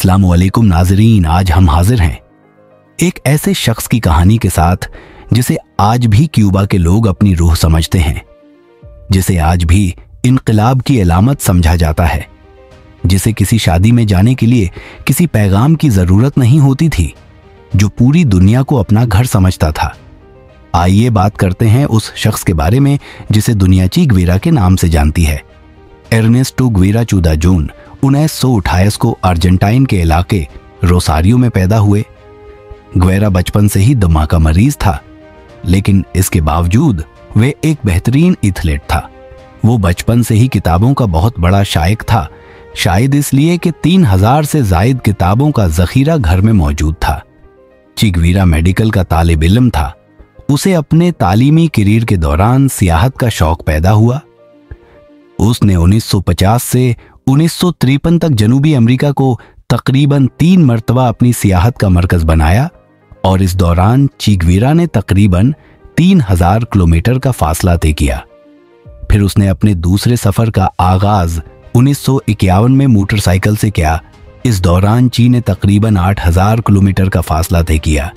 अस्सलामुअलैकुम नाज़रीन, आज हम हाजिर हैं एक ऐसे शख्स की कहानी के साथ जिसे आज भी क्यूबा के लोग अपनी रूह समझते हैं, जिसे आज भी इनकलाब की अलामत समझा जाता है, जिसे किसी शादी में जाने के लिए किसी पैगाम की जरूरत नहीं होती थी, जो पूरी दुनिया को अपना घर समझता था। आइए बात करते हैं उस शख्स के बारे में जिसे दुनिया ची ग्वेरा के नाम से जानती है। एर्नेस्टो ग्वेरा 14 जून 1928 को अर्जेंटाइन के इलाके रोसारियो में पैदा हुए। ग्वेरा बचपन से ही दमा का मरीज था, लेकिन इसके बावजूद वे एक बेहतरीन एथलीट था। वो बचपन से ही किताबों का बहुत बड़ा शायक था, शायद इसलिए कि 3000 से जायद किताबों का जखीरा घर में मौजूद था। ची ग्वेरा मेडिकल का तालिब इल्म था। उसे अपने तालीमी करियर के दौरान सियाहत का शौक पैदा हुआ। उसने 1950 से 1953 तक जनूबी अमेरिका को तकरीबन 3 मरतबा अपनी सियाहत का मरकज बनाया और इस दौरान ची ग्वेरा ने तकरीबन 3000 किलोमीटर का फासला तय किया। फिर उसने अपने दूसरे सफर का आगाज 1951 में मोटरसाइकिल से किया। इस दौरान ची ने तकरीबन 8000 किलोमीटर का फासला तय किया,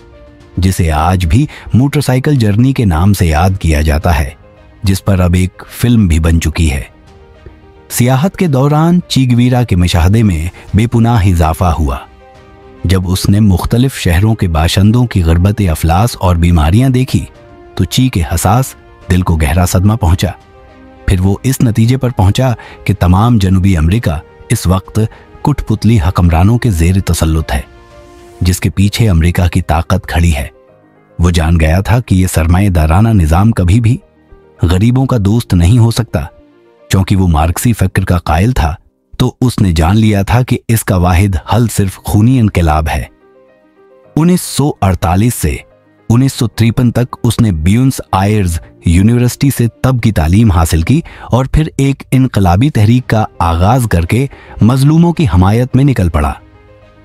जिसे आज भी मोटरसाइकिल जर्नी के नाम से याद किया जाता है, जिस पर अब एक फिल्म भी बन चुकी है। सियाहत के दौरान ची ग्वेरा के मुशाहदे में बेपुनाह इजाफा हुआ। जब उसने मुख्तलिफ शहरों के बाशिंदों की गुर्बत अफलास और बीमारियां देखी तो ची के हसास दिल को गहरा सदमा पहुंचा। फिर वो इस नतीजे पर पहुंचा कि तमाम जनूबी अमेरिका इस वक्त कुटपुतली हुक्मरानों के जेर तसल्लुत है, जिसके पीछे अमेरिका की ताकत खड़ी है। वो जान गया था कि यह सरमाएदाराना निजाम कभी भी गरीबों का दोस्त नहीं हो सकता। क्योंकि वो मार्क्सी फिक्र का कायल था, तो उसने जान लिया था कि इसका वाहिद हल सिर्फ खूनी इनकलाब है। 1948 से 1953 तक उसने ब्यूनस आयर्स यूनिवर्सिटी से तब की तालीम हासिल की और फिर एक इनकलाबी तहरीक का आगाज करके मजलूमों की हमायत में निकल पड़ा।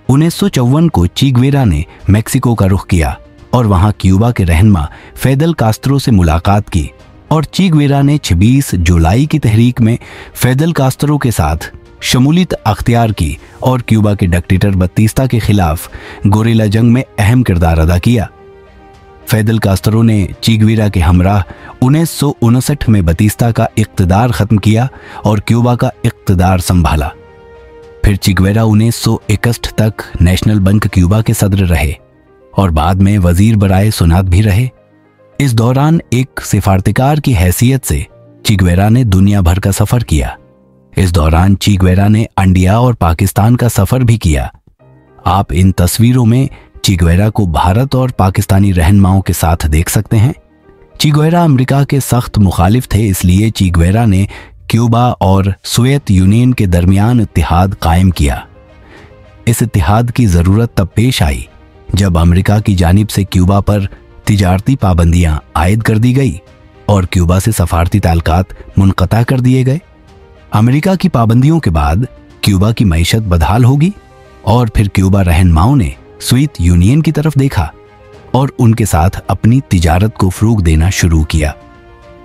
1954 को ची ग्वेरा ने मेक्सिको का रुख किया और वहां क्यूबा के रहनुमा फेदल कास्त्रो से मुलाकात की और ची ग्वेरा ने 26 जुलाई की तहरीक में फेदल कास्त्रो के साथ शमूलियत अख्तियार की और क्यूबा के डिक्टेटर बत्तीस्ता के खिलाफ गोरिल्ला जंग में अहम किरदार अदा किया। फेदल कास्त्रो ने ची ग्वेरा के हमराह 1959 में बत्तीस्ता का इक़्तिदार खत्म किया और क्यूबा का इक़्तिदार संभाला। फिर ची ग्वेरा 1961 तक नेशनल बैंक क्यूबा के सदर रहे और बाद में वजीर बराए सुनात भी रहे। इस दौरान एक सिफारतकार की हैसियत से ची ग्वेरा ने दुनिया भर का सफर किया। इस दौरान ची ग्वेरा ने इंडिया और पाकिस्तान का सफर भी किया। आप इन तस्वीरों में ची ग्वेरा को भारत और पाकिस्तानी रहनुमाओं के साथ देख सकते हैं। ची ग्वेरा अमेरिका के सख्त मुखालिफ थे, इसलिए ची ग्वेरा ने क्यूबा और सोवियत यूनियन के दरमियान इत्तेहाद कायम किया। इस इत्तेहाद की जरूरत तब पेश आई जब अमेरिका की जानिब से क्यूबा पर तिजारती पाबंदियां आयद कर दी गई और क्यूबा से सफारती ताल्लुकात मुनक़ता कर दिए गए। अमेरिका की पाबंदियों के बाद क्यूबा की मईशत बदहाल होगी और फिर क्यूबा रहनुमाओं ने सोवियत यूनियन की तरफ देखा और उनके साथ अपनी तिजारत को फ़रोग़ देना शुरू किया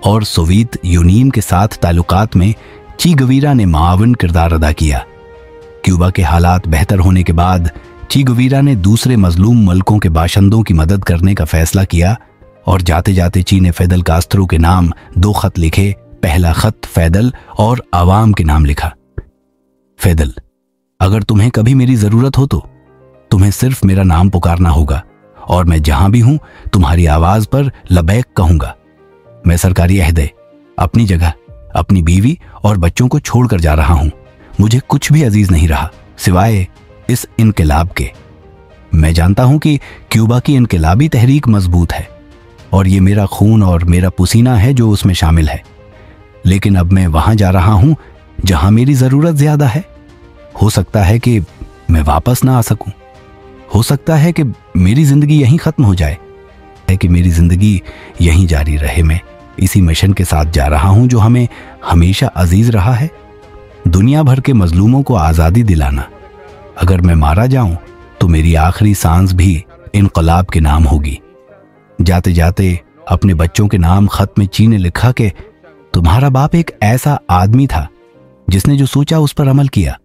और सोवियत यूनियन के साथ ताल्लुकात में ची ग्वेरा ने मावन किरदार अदा किया। क्यूबा के हालात बेहतर होने के बाद ची ग्वेरा ने दूसरे मजलूम मुल्कों के बाशिंदों की मदद करने का फैसला किया और जाते जाते ची ने फेदल कास्त्रो के नाम 2 खत लिखे। पहला खत फेदल और आवाम के नाम लिखा। फेदल, अगर तुम्हें कभी मेरी जरूरत हो तो तुम्हें सिर्फ मेरा नाम पुकारना होगा और मैं जहां भी हूं तुम्हारी आवाज पर लबैक कहूंगा। मैं सरकारी अहदे अपनी जगह, अपनी बीवी और बच्चों को छोड़कर जा रहा हूं। मुझे कुछ भी अजीज नहीं रहा सिवाय इस इनकलाब के। मैं जानता हूं कि क्यूबा की इनकलाबी तहरीक मजबूत है और ये मेरा खून और मेरा पसीना है जो उसमें शामिल है, लेकिन अब मैं वहां जा रहा हूं जहां मेरी जरूरत ज्यादा है। हो सकता है कि मैं वापस ना आ सकूं, हो सकता है कि मेरी जिंदगी यहीं खत्म हो जाए, है कि मेरी जिंदगी यहीं जारी रहे। मैं इसी मिशन के साथ जा रहा हूं जो हमें हमेशा अजीज रहा है, दुनिया भर के मजलूमों को आज़ादी दिलाना। अगर मैं मारा जाऊं तो मेरी आखिरी सांस भी इनकलाब के नाम होगी। जाते जाते अपने बच्चों के नाम खत में ची ने लिखा कि तुम्हारा बाप एक ऐसा आदमी था जिसने जो सोचा उस पर अमल किया।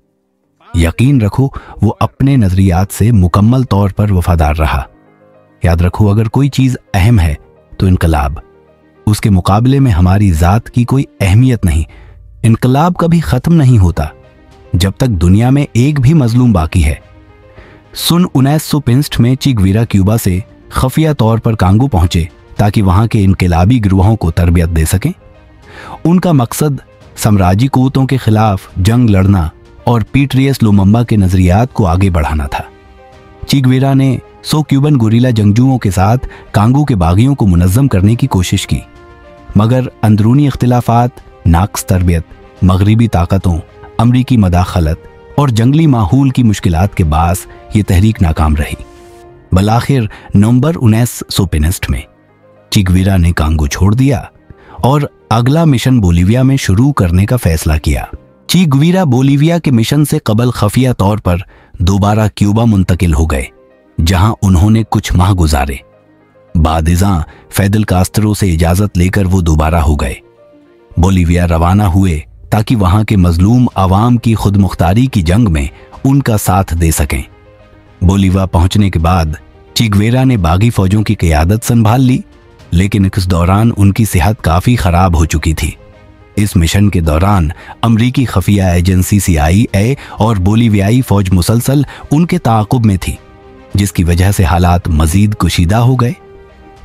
यकीन रखो वो अपने नजरियात से मुकम्मल तौर पर वफादार रहा। याद रखो, अगर कोई चीज अहम है तो इनकलाब, उसके मुकाबले में हमारी जात की कोई अहमियत नहीं। इनकलाब कभी खत्म नहीं होता जब तक दुनिया में एक भी मजलूम बाकी है। सन 1965 में चे गुवेरा क्यूबा से खफिया तौर पर कांगो पहुंचे ताकि वहां के इनकलाबी गिरोहों को तरबियत दे सकें। उनका मकसद साम्राज्यी कुव्वतों के खिलाफ जंग लड़ना और पीटरियस लुमुम्बा के नजरियात को आगे बढ़ाना था। चे गुवेरा ने 100 क्यूबन गुरिल्ला जंगजुओं के साथ कांगो के बागियों को मुनज़्ज़म करने की कोशिश की, मगर अंदरूनी इख्तिलाफात, नाक़्स तरबियत, मगरिबी ताकतों, अमरीकी मदाखलत और जंगली माहौल की मुश्किलात के बास ये तहरीक नाकाम रही। बलाखिर नवंबर 1965 में चे गुवेरा ने कांगो छोड़ दिया और अगला मिशन बोलीविया में शुरू करने का फैसला किया। चे गुवेरा बोलीविया के मिशन से कबल खफिया तौर पर दोबारा क्यूबा मुंतकिल हो गए, जहां उन्होंने कुछ माह गुजारे। बादिज़ां फिदेल कास्त्रो से इजाजत लेकर वो दोबारा हो गए। बोलीविया रवाना हुए ताकि वहां के मजलूम आवाम की खुद मुख्तारी की जंग में उनका साथ दे सकें। बोलीविया पहुंचने के बाद चे गुवेरा ने बागी फौजों की क़ियादत संभाल ली, लेकिन इस दौरान उनकी सेहत काफी खराब हो चुकी थी। इस मिशन के दौरान अमरीकी खफिया एजेंसी CIA और बोलीवियाई फौज मुसलसल उनके ताक़ुब में थी, जिसकी वजह से हालात मजीद कुशीदा हो गए।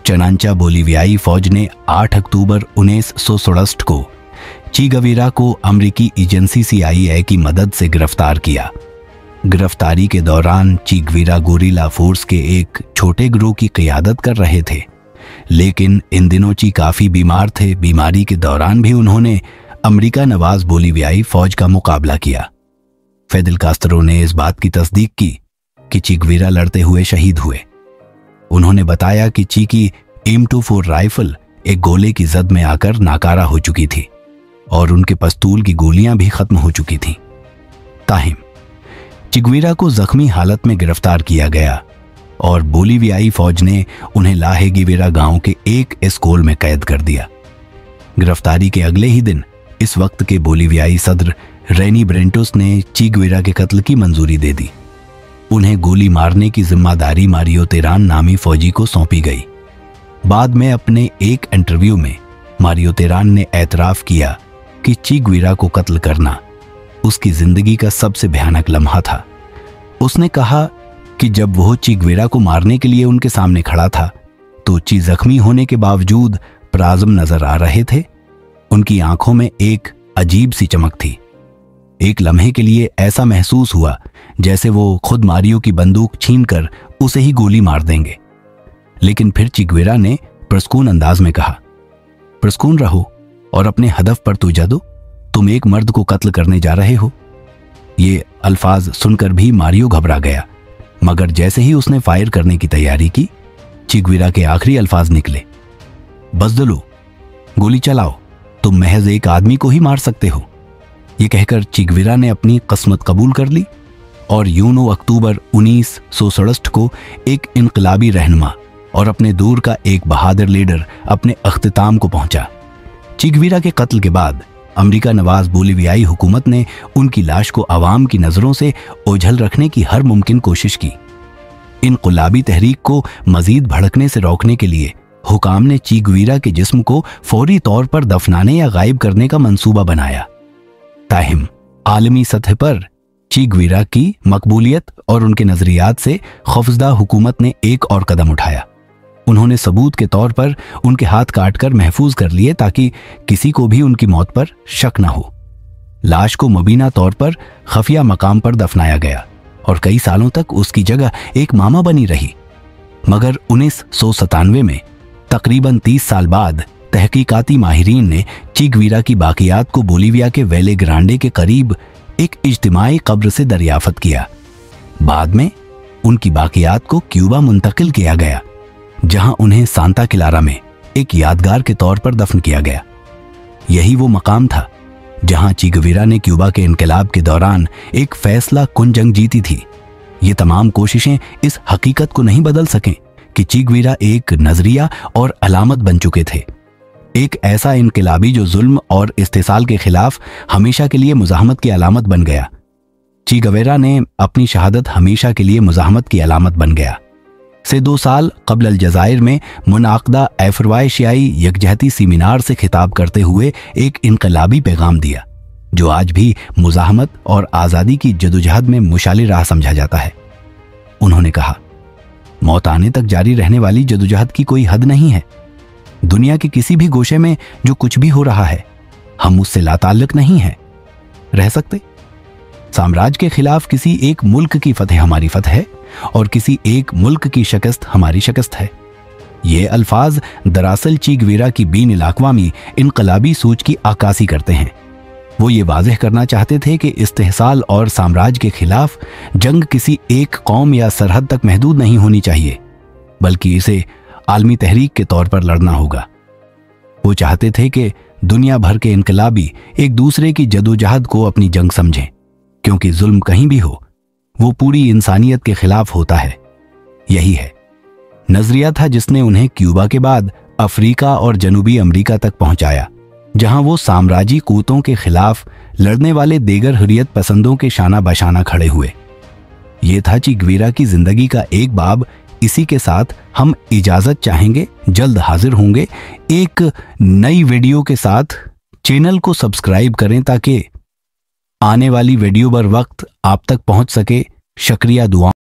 चनांचा बोलीवियाई फौज ने 8 अक्टूबर 1967 को चे गुवेरा को अमरीकी एजेंसी CIA की मदद से गिरफ्तार किया। गिरफ्तारी के दौरान चे गुवेरा गोरिल्ला फोर्स के एक छोटे गिरोह की क़ियादत कर रहे थे, लेकिन इन दिनों चे काफी बीमार थे। बीमारी के दौरान भी उन्होंने अमेरिका नवाज बोलीवियाई फौज का मुकाबला किया। फिदेल कास्त्रो ने इस बात की तस्दीक की कि चे गुवेरा लड़ते हुए शहीद हुए। उन्होंने बताया कि चे की M24 राइफल एक गोले की जद में आकर नाकारा हो चुकी थी और उनके पस्तूल की गोलियां भी खत्म हो चुकी थीं। ताहिम चे गुवेरा को जख्मी हालत में गिरफ्तार किया गया और बोलीवियाई फौज ने उन्हें ला गुवेरा गांव के एक स्कूल में कैद कर दिया। गिरफ्तारी के अगले ही दिन इस वक्त के बोलीवियाई सदर रेनी ब्रेंटोस ने चे गुवेरा के कत्ल की मंजूरी दे दी। उन्हें गोली मारने की जिम्मेदारी मारियो तेरान नामी फौजी को सौंपी गई। बाद में अपने एक इंटरव्यू में मारियो तेरान ने एतराफ किया कि चे गुवेरा को कत्ल करना उसकी जिंदगी का सबसे भयानक लम्हा था। उसने कहा कि जब वो चे गुवेरा को मारने के लिए उनके सामने खड़ा था तो चे जख्मी होने के बावजूद प्राज़म नजर आ रहे थे। उनकी आंखों में एक अजीब सी चमक थी। एक लम्हे के लिए ऐसा महसूस हुआ जैसे वो खुद मारियो की बंदूक छीनकर उसे ही गोली मार देंगे। लेकिन फिर चे गुवेरा ने पुरस्कून अंदाज में कहा, पुरस्कून रहो और अपने हदफ पर तवज्जो दो, तुम एक मर्द को कत्ल करने जा रहे हो। ये अल्फाज सुनकर भी मारियो घबरा गया, मगर जैसे ही उसने फायर करने की तैयारी की, चे गुवेरा के आखिरी अल्फाज निकले, बज़दलो, गोली चलाओ, तुम महज एक आदमी को ही मार सकते हो। ये कहकर चे गुवेरा ने अपनी किस्मत कबूल कर ली और यूं 9 अक्टूबर 1967 को एक इनकलाबी रहनुमा और अपने दूर का एक बहादुर लीडर अपने अख्तिताम को पहुंचा। चे गुवेरा के कत्ल के बाद अमेरिका नवाज बोलीवियाई हुकूमत ने उनकी लाश को अवाम की नजरों से ओझल रखने की हर मुमकिन कोशिश की। इनकलाबी तहरीक को मजीद भड़कने से रोकने के लिए हुकाम ने चे गुवेरा के जिस्म को फौरी तौर पर दफनाने या गायब करने का मंसूबा बनाया। ताहिम आलमी सतह पर चे गुवेरा की मकबूलियत और उनके नजरियात से खौफजदा हुकूमत ने एक और कदम उठाया। उन्होंने सबूत के तौर पर उनके हाथ काटकर महफूज कर लिए ताकि किसी को भी उनकी मौत पर शक न हो। लाश को मुबीना तौर पर खफिया मकाम पर दफनाया गया और कई सालों तक उसकी जगह एक मामा बनी रही। मगर 1997 में तकरीबन 30 साल बाद तहकीकाती माहिरीन ने चे गुवेरा की बाकियात को बोलीविया के वेले ग्रांडे के करीब एक इज्तिमाई कब्र से दरियाफ्त किया। बाद में उनकी बाकियात को क्यूबा मुंतकिल किया गया, जहां उन्हें सांता क्लारा में एक यादगार के तौर पर दफन किया गया। यही वो मकाम था जहां चे गुवेरा ने क्यूबा के इनकलाब के दौरान एक फैसला कुन जंग जीती थी। ये तमाम कोशिशें इस हकीकत को नहीं बदल सकें कि चे गुवेरा एक नजरिया और अलामत बन चुके थे, एक ऐसा इनकलाबी जो जुल्म और इस्तेसाल के खिलाफ हमेशा के लिए मुजाहमत की अलामत बन गया। ची गवेरा ने अपनी शहादत हमेशा के लिए मुजाहमत की अलामत बन गया। से 2 साल कबल अलजायर में मुनाक़दा एफरवाइशियाई यकजहती सेमिनार से खिताब करते हुए एक इनकलाबी पैगाम दिया, जो आज भी मुजाहमत और आज़ादी की जदोजहद में मुशाले राह समझा जाता है। उन्होंने कहा, मौत आने तक जारी रहने वाली जदोजहद की कोई हद नहीं है। दुनिया के किसी भी गोशे में जो कुछ भी हो रहा है, हम उससे लाताल्लुक नहीं है रह सकते। साम्राज्य के खिलाफ किसी एक मुल्क की फतह हमारी फतह है और किसी एक मुल्क की शिकस्त हमारी शिकस्त है। ये अल्फाज दरअसल ची गवेरा की बीन इलाक़वामी इनकलाबी सोच की अक्कासी करते हैं। वो ये वाज़ेह करना चाहते थे कि इस्तेहसाल और साम्राज्य के खिलाफ जंग किसी एक कौम या सरहद तक महदूद नहीं होनी चाहिए, बल्कि इसे आलमी तहरीक के तौर पर लड़ना होगा। वो चाहते थे कि दुनिया भर के इनकलाबी एक दूसरे की जदोजहद को अपनी जंग समझें, क्योंकि जुल्म कहीं भी हो वो पूरी इंसानियत के खिलाफ होता है। यही है नजरिया था जिसने उन्हें क्यूबा के बाद अफ्रीका और जनूबी अमेरिका तक पहुंचाया, जहां वो साम्राज्यी कूतों के खिलाफ लड़ने वाले दीगर हुर्रियत पसंदों के शाना बशाना खड़े हुए। ये था ची गवेरा की जिंदगी का एक बाब। इसी के साथ हम इजाजत चाहेंगे, जल्द हाजिर होंगे एक नई वीडियो के साथ। चैनल को सब्सक्राइब करें ताकि आने वाली वीडियो बर वक्त आप तक पहुंच सके। शुक्रिया, दुआ।